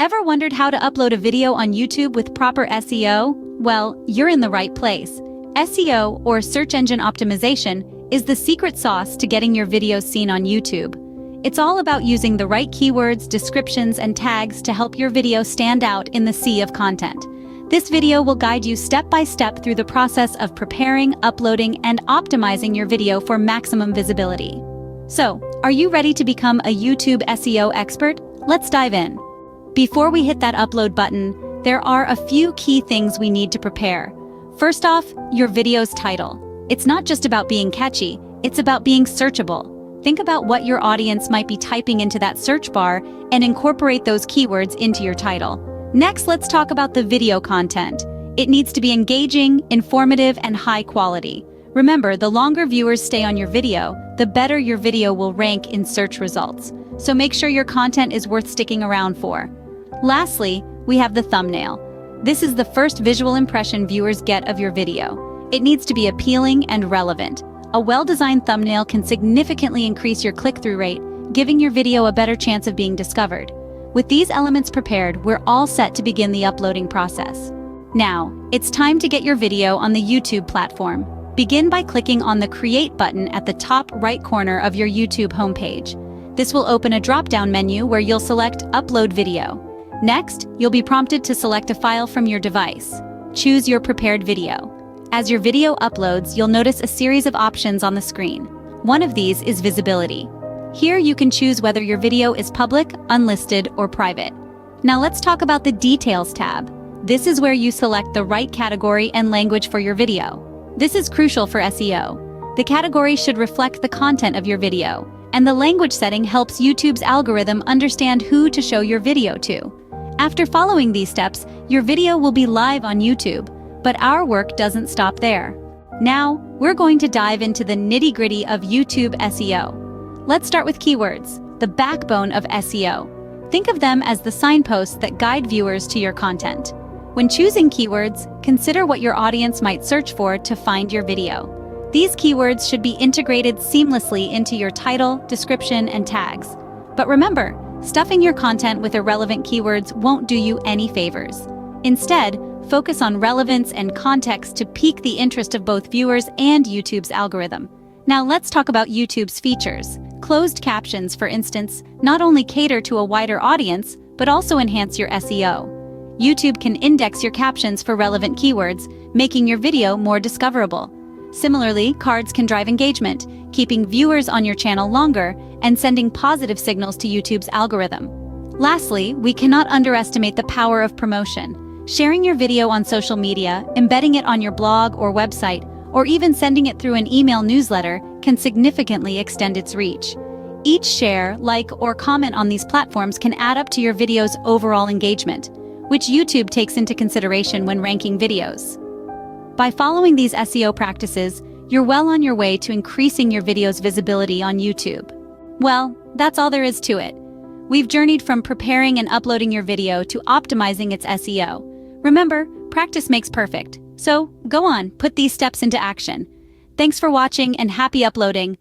Ever wondered how to upload a video on YouTube with proper SEO? Well, you're in the right place. SEO, or search engine optimization, is the secret sauce to getting your videos seen on YouTube. It's all about using the right keywords, descriptions, and tags to help your video stand out in the sea of content. This video will guide you step by step through the process of preparing, uploading, and optimizing your video for maximum visibility. So, are you ready to become a YouTube SEO expert? Let's dive in. Before we hit that upload button, there are a few key things we need to prepare. First off, your video's title. It's not just about being catchy, it's about being searchable. Think about what your audience might be typing into that search bar and incorporate those keywords into your title. Next, let's talk about the video content. It needs to be engaging, informative, and high quality. Remember, the longer viewers stay on your video, the better your video will rank in search results. So make sure your content is worth sticking around for. Lastly, we have the thumbnail. This is the first visual impression viewers get of your video. It needs to be appealing and relevant. A well-designed thumbnail can significantly increase your click-through rate, giving your video a better chance of being discovered. With these elements prepared, we're all set to begin the uploading process. Now, it's time to get your video on the YouTube platform. Begin by clicking on the Create button at the top right corner of your YouTube homepage. This will open a drop-down menu where you'll select Upload Video. Next, you'll be prompted to select a file from your device. Choose your prepared video. As your video uploads, you'll notice a series of options on the screen. One of these is visibility. Here you can choose whether your video is public, unlisted, or private. Now let's talk about the Details tab. This is where you select the right category and language for your video. This is crucial for SEO. The category should reflect the content of your video, and the language setting helps YouTube's algorithm understand who to show your video to. After following these steps, your video will be live on YouTube, but our work doesn't stop there. Now, we're going to dive into the nitty-gritty of YouTube SEO. Let's start with keywords, the backbone of SEO. Think of them as the signposts that guide viewers to your content. When choosing keywords, consider what your audience might search for to find your video. These keywords should be integrated seamlessly into your title, description, and tags. But remember, stuffing your content with irrelevant keywords won't do you any favors. Instead, focus on relevance and context to pique the interest of both viewers and YouTube's algorithm. Now let's talk about YouTube's features. Closed captions, for instance, not only cater to a wider audience, but also enhance your SEO. YouTube can index your captions for relevant keywords, making your video more discoverable. Similarly, cards can drive engagement, keeping viewers on your channel longer and sending positive signals to YouTube's algorithm. Lastly, we cannot underestimate the power of promotion. Sharing your video on social media, embedding it on your blog or website, or even sending it through an email newsletter can significantly extend its reach. Each share, like, or comment on these platforms can add up to your video's overall engagement, which YouTube takes into consideration when ranking videos. By following these SEO practices, you're well on your way to increasing your video's visibility on YouTube. Well, that's all there is to it. We've journeyed from preparing and uploading your video to optimizing its SEO. Remember, practice makes perfect. So, go on, put these steps into action. Thanks for watching and happy uploading.